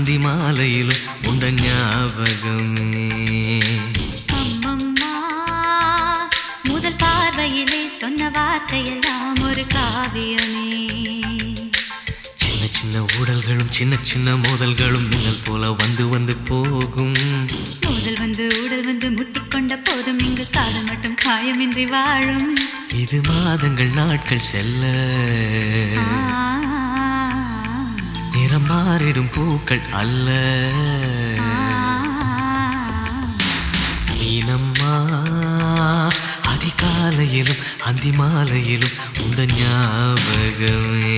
அந்தி மாலையிலும் உண்ட ஞாபகமே. அம்மம்மா முதல் பார்வையிலே சொன்ன வார்த்தையெல்லாம் ஒரு காவியமே. சின்ன சின்ன ஊடல்களும் சின்ன சின்ன மோதல்களும் மின்னல் போல வந்து வந்து போகும். மோதல் வந்து ஊடல் வந்து முட்டிக்கொண்ட போதும் இங்கு காதல் மட்டும் காயமின்றி வாழும். இது மாதங்கள் நாட்கள் செல்ல நிறம் மாறிடும் பூக்கள் அல்ல. மீனம்மா அதிகாலையிலும் அந்தி மாலையிலும் உந்த ஞாபகமே.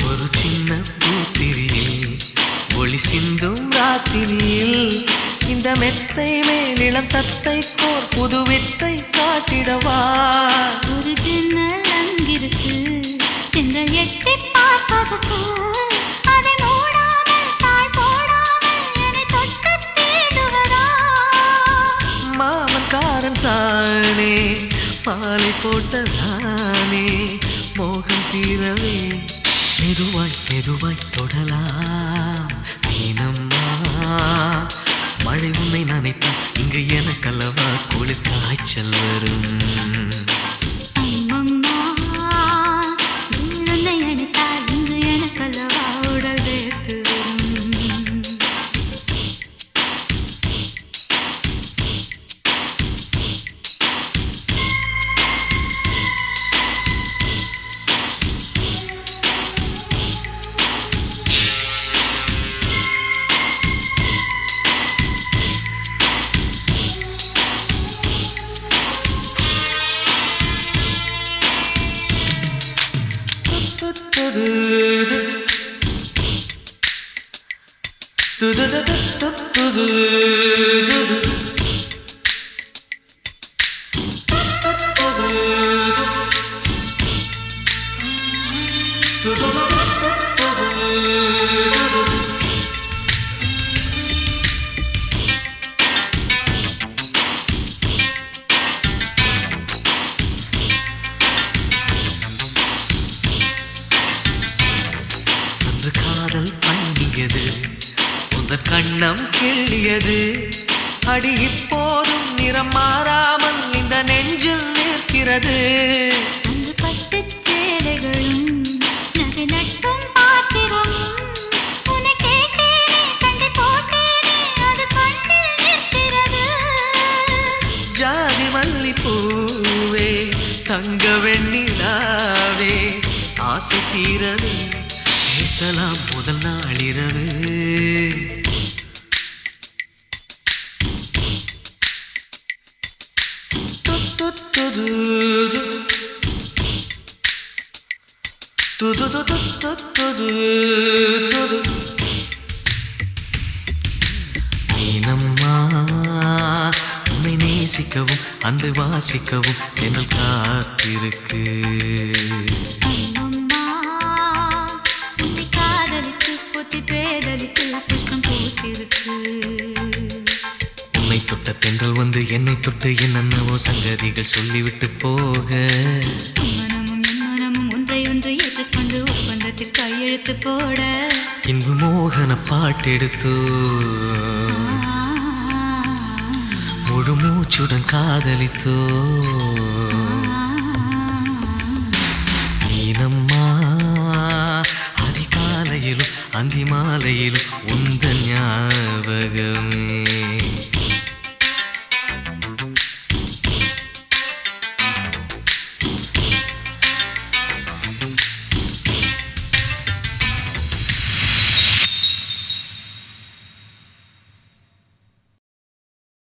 ஒரு சின்ன பூத்திரியில் ஒளி சிந்தும் ராத்திரியில் இந்த மெத்தை மேலிளம் தத்தை கோர் புது வித்தை காட்டிடவா. ஒரு ஜன்னல் அங்கிருக்கு திங்கள் எட்டி பார்ப்பதற்கு. அதை மூடாமல் தாழ் போடாமல் என்னை தொட்டு தேடுவதா. மாமன்காரன் தானே மாலை போட்டதானே மோகம் தீரவே மெதுவாய் மெதுவாய் தொடலாம். மீனம்மா மழை உன்னை நினைத்தால் இங்கு எனக்கல்லவா குளிர் காய்ச்சல் வரும். அம்மம்மா உன்னை அணைத்தால் இங்கு எனக்கல்லவா உடல் வேர்த்து வரும். அன்று காதல் பண்ணியது உந்தன் கண்ணம் கிள்ளியது. அடி இப்போதும் நிறம் மாறாமல் இந்த நெஞ்சில் நிற்கிறது. அன்று பட்டுச் சேலைகளும் நகை நட்டும் பாத்திரமும் உன்னை கேட்டேனே சண்டை போட்டேனே அது கண்ணில் நிற்கிறது. ஜாதி மல்லிப்பூவே தங்க வெண்ணிலாவே ஆசை தீரவே பேசலாம் முதல் நாளிரவு. மீனம்மா உன்னை நேசிக்கவும் அன்பை வாசிக்கவும் என்னல் காத்திருக்கு. அம்மம்மா உன்னை காதலித்து புத்தி பேதலித்து புஷ்பம் பூத்திருக்கு. உன்னை தொட்ட பெண்கள் வந்து என்னை தொட்டு என்னென்னவோ சங்கதிகள் சொல்லிவிட்டு போக. மனமும் என் மனமும் ஒன்றை ஒன்று ஏற்றுக்கொண்டு ஒப்பந்தத்தில் கையெழுத்து போட. இன்பு மோகன பாட்டெடுத்தோ முழு மூச்சுடன் காதலித்தோ. மீனம்மா அதிகாலையிலும் அந்தி மாலையிலும் உந்த ஞாபகம்.